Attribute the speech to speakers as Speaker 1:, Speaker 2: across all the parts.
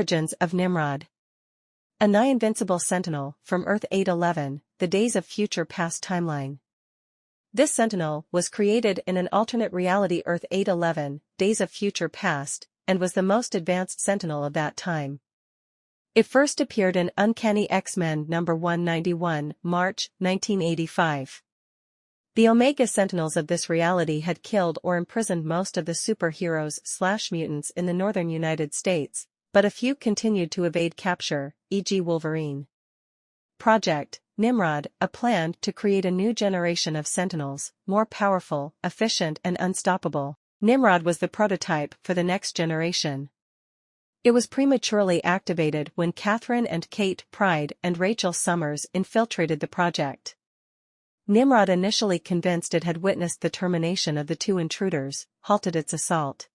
Speaker 1: Origins of Nimrod. A nigh-invincible sentinel from Earth 811, the Days of Future Past timeline. This sentinel was created in an alternate reality Earth 811, Days of Future Past, and was the most advanced sentinel of that time. It first appeared in Uncanny X-Men number 191, March, 1985. The Omega Sentinels of this reality had killed or imprisoned most of the superheroes/mutants in the northern United States, but a few continued to evade capture, e.g. Wolverine. Project Nimrod, a plan to create a new generation of Sentinels, more powerful, efficient and unstoppable. Nimrod was the prototype for the next generation. It was prematurely activated when Catherine and Kate Pryde and Rachel Summers infiltrated the project. Nimrod, initially convinced it had witnessed the termination of the two intruders, halted its assault.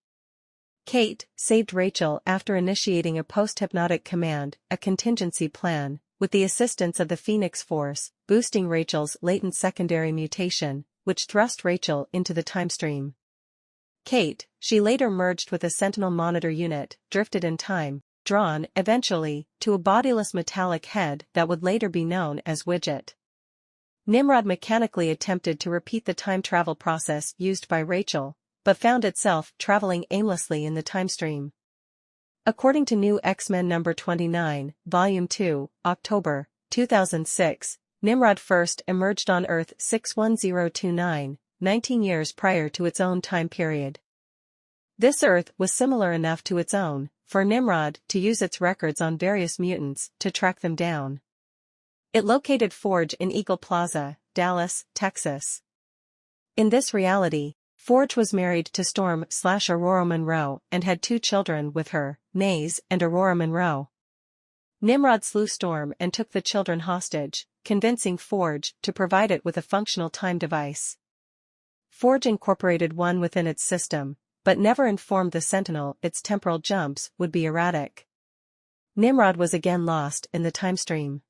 Speaker 1: Kate saved Rachel after initiating a post-hypnotic command, a contingency plan, with the assistance of the Phoenix Force, boosting Rachel's latent secondary mutation, which thrust Rachel into the timestream. Kate, she later merged with a Sentinel monitor unit, drifted in time, drawn, eventually, to a bodiless metallic head that would later be known as Widget. Nimrod mechanically attempted to repeat the time travel process used by Rachel, but found itself traveling aimlessly in the timestream. According to New X-Men number 29, Volume 2, October, 2006, Nimrod first emerged on Earth 61029, 19 years prior to its own time period. This Earth was similar enough to its own, for Nimrod to use its records on various mutants to track them down. It located Forge in Eagle Plaza, Dallas, Texas. In this reality, Forge was married to Storm/Aurora Monroe and had 2 children with her, Maze and Aurora Monroe. Nimrod slew Storm and took the children hostage, convincing Forge to provide it with a functional time device. Forge incorporated one within its system, but never informed the Sentinel its temporal jumps would be erratic. Nimrod was again lost in the timestream.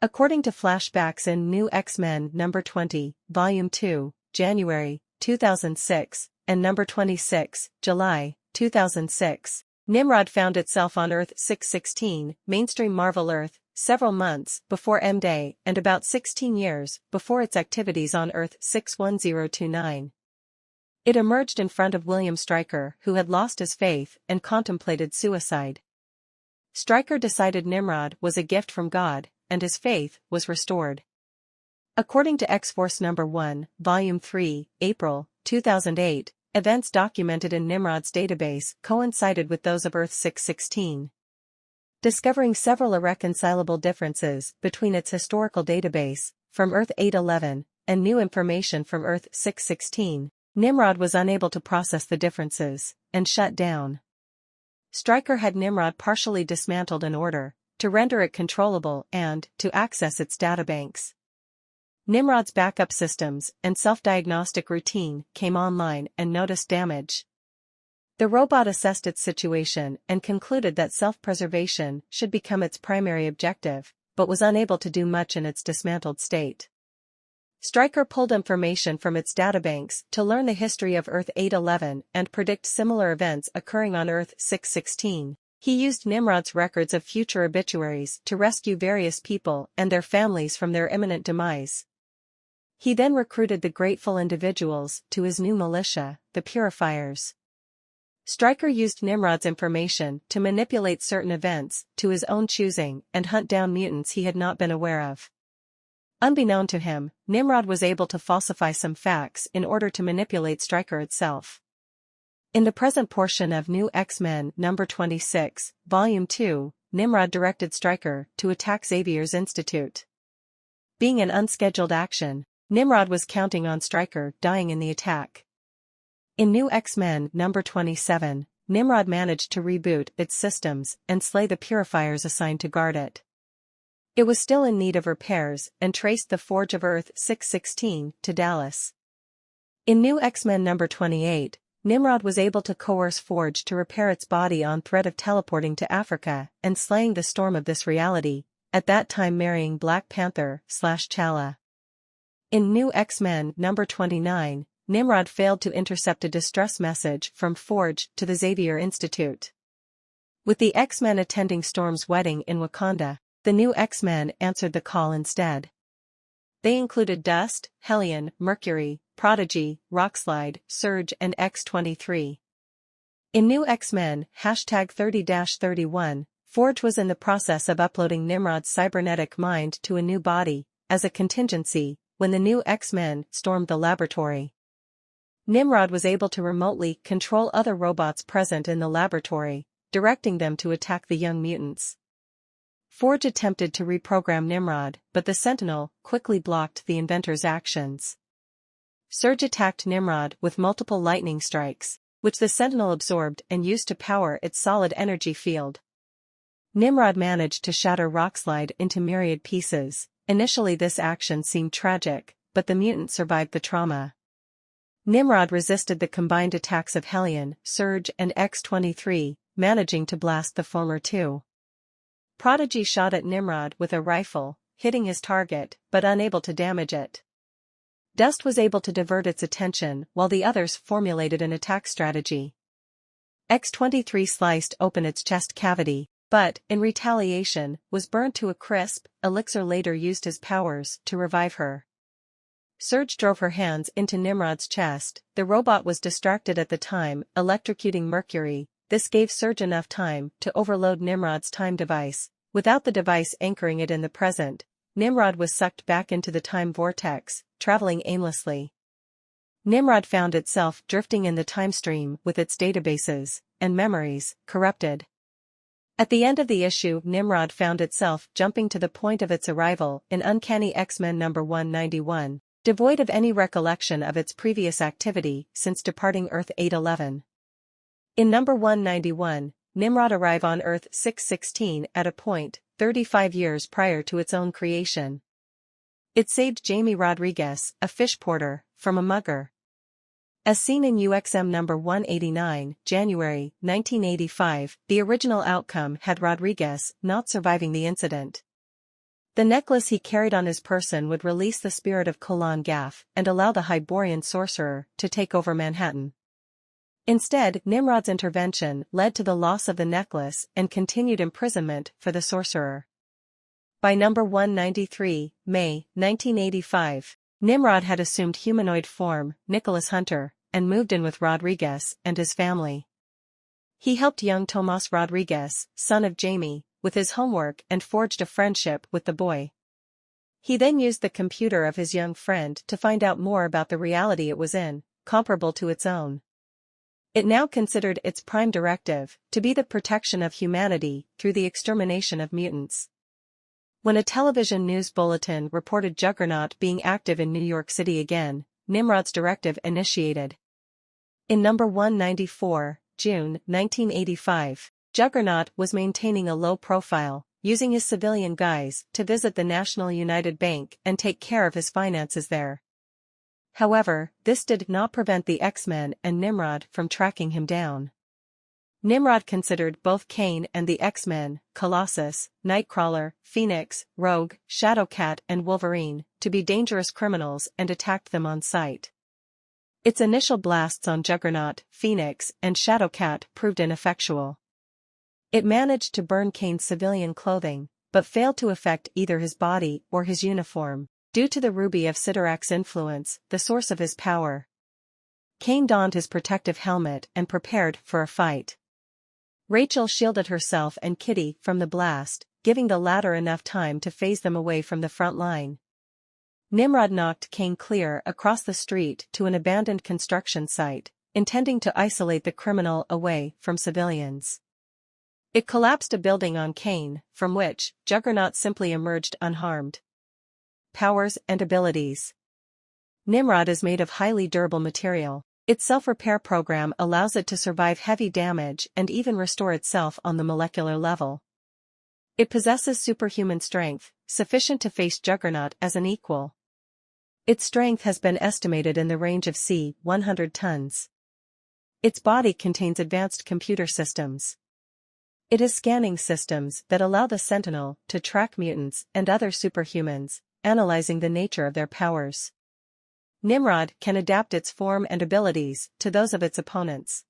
Speaker 1: According to flashbacks in New X-Men number 20, Volume 2, January, 2006, and number 26, July, 2006, Nimrod found itself on Earth 616, mainstream Marvel Earth, several months before M-Day and about 16 years before its activities on Earth 61029. It emerged in front of William Stryker, who had lost his faith and contemplated suicide. Stryker decided Nimrod was a gift from God, and his faith was restored. According to X-Force number 1, Volume 3, April, 2008, events documented in Nimrod's database coincided with those of Earth 616. Discovering several irreconcilable differences between its historical database, from Earth 811, and new information from Earth 616, Nimrod was unable to process the differences, and shut down. Stryker had Nimrod partially dismantled in order to render it controllable and to access its databanks. Nimrod's backup systems and self-diagnostic routine came online and noticed damage. The robot assessed its situation and concluded that self-preservation should become its primary objective, but was unable to do much in its dismantled state. Stryker pulled information from its databanks to learn the history of Earth 811 and predict similar events occurring on Earth 616. He used Nimrod's records of future obituaries to rescue various people and their families from their imminent demise. He then recruited the grateful individuals to his new militia, the Purifiers. Stryker used Nimrod's information to manipulate certain events to his own choosing and hunt down mutants he had not been aware of. Unbeknown to him, Nimrod was able to falsify some facts in order to manipulate Stryker itself. In the present portion of New X-Men number 26, Volume 2, Nimrod directed Stryker to attack Xavier's Institute. Being an unscheduled action, Nimrod was counting on Stryker dying in the attack. In New X-Men number 27, Nimrod managed to reboot its systems and slay the Purifiers assigned to guard it. It was still in need of repairs and traced the Forge of Earth 616 to Dallas. In New X-Men number 28, Nimrod was able to coerce Forge to repair its body on threat of teleporting to Africa and slaying the Storm of this reality, at that time marrying Black Panther/T'Challa. In New X-Men number 29, Nimrod failed to intercept a distress message from Forge to the Xavier Institute. With the X-Men attending Storm's wedding in Wakanda, the new X-Men answered the call instead. They included Dust, Hellion, Mercury, Prodigy, Rockslide, Surge and X-23. In New X-Men, #30-31, Forge was in the process of uploading Nimrod's cybernetic mind to a new body, as a contingency, when the new X-Men stormed the laboratory. Nimrod was able to remotely control other robots present in the laboratory, directing them to attack the young mutants. Forge attempted to reprogram Nimrod, but the Sentinel quickly blocked the inventor's actions. Surge attacked Nimrod with multiple lightning strikes, which the Sentinel absorbed and used to power its solid energy field. Nimrod managed to shatter Rockslide into myriad pieces. Initially this action seemed tragic, but the mutant survived the trauma. Nimrod resisted the combined attacks of Hellion, Surge and X-23, managing to blast the former two. Prodigy shot at Nimrod with a rifle, hitting his target, but unable to damage it. Dust was able to divert its attention while the others formulated an attack strategy. X-23 sliced open its chest cavity, but, in retaliation, was burned to a crisp. Elixir later used his powers to revive her. Surge drove her hands into Nimrod's chest. The robot was distracted at the time, electrocuting Mercury. This gave Surge enough time to overload Nimrod's time device. Without the device anchoring it in the present, Nimrod was sucked back into the time vortex, traveling aimlessly. Nimrod found itself drifting in the time stream with its databases and memories corrupted. At the end of the issue, Nimrod found itself jumping to the point of its arrival in Uncanny X-Men number 191, devoid of any recollection of its previous activity since departing Earth 811. In number 191, Nimrod arrived on Earth 616 at a point 35 years prior to its own creation. It saved Jamie Rodriguez, a fish porter, from a mugger. As seen in UXM number 189, January 1985, the original outcome had Rodriguez not surviving the incident. The necklace he carried on his person would release the spirit of Kulan Gaff and allow the Hyborian sorcerer to take over Manhattan. Instead, Nimrod's intervention led to the loss of the necklace and continued imprisonment for the sorcerer. By number 193, May 1985, Nimrod had assumed humanoid form, Nicholas Hunter, and moved in with Rodriguez and his family. He helped young Tomas Rodriguez, son of Jamie, with his homework and forged a friendship with the boy. He then used the computer of his young friend to find out more about the reality it was in, comparable to its own. It now considered its prime directive to be the protection of humanity through the extermination of mutants. When a television news bulletin reported Juggernaut being active in New York City again, Nimrod's directive initiated. In number 194, June 1985, Juggernaut was maintaining a low profile, using his civilian guise to visit the National United Bank and take care of his finances there. However, this did not prevent the X-Men and Nimrod from tracking him down. Nimrod considered both Kane and the X-Men, Colossus, Nightcrawler, Phoenix, Rogue, Shadowcat and Wolverine, to be dangerous criminals and attacked them on sight. Its initial blasts on Juggernaut, Phoenix, and Shadowcat proved ineffectual. It managed to burn Kane's civilian clothing, but failed to affect either his body or his uniform, due to the Ruby of Sidorak's influence, the source of his power. Kane donned his protective helmet and prepared for a fight. Rachel shielded herself and Kitty from the blast, giving the latter enough time to phase them away from the front line. Nimrod knocked Kane clear across the street to an abandoned construction site, intending to isolate the criminal away from civilians. It collapsed a building on Kane, from which Juggernaut simply emerged unharmed. Powers and abilities. Nimrod is made of highly durable material. Its self-repair program allows it to survive heavy damage and even restore itself on the molecular level. It possesses superhuman strength, sufficient to face Juggernaut as an equal. Its strength has been estimated in the range of 100 tons. Its body contains advanced computer systems. It has scanning systems that allow the Sentinel to track mutants and other superhumans, analyzing the nature of their powers. Nimrod can adapt its form and abilities to those of its opponents.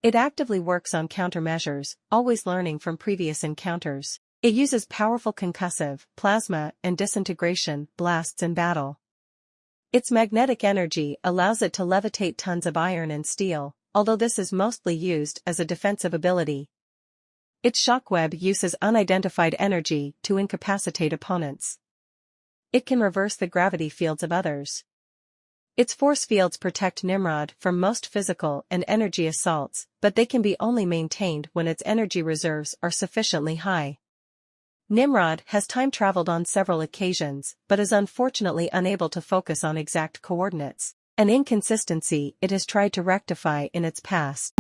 Speaker 1: It actively works on countermeasures, always learning from previous encounters. It uses powerful concussive, plasma, and disintegration blasts in battle. Its magnetic energy allows it to levitate tons of iron and steel, although this is mostly used as a defensive ability. Its shockweb uses unidentified energy to incapacitate opponents. It can reverse the gravity fields of others. Its force fields protect Nimrod from most physical and energy assaults, but they can be only maintained when its energy reserves are sufficiently high. Nimrod has time-traveled on several occasions, but is unfortunately unable to focus on exact coordinates, an inconsistency it has tried to rectify in its past.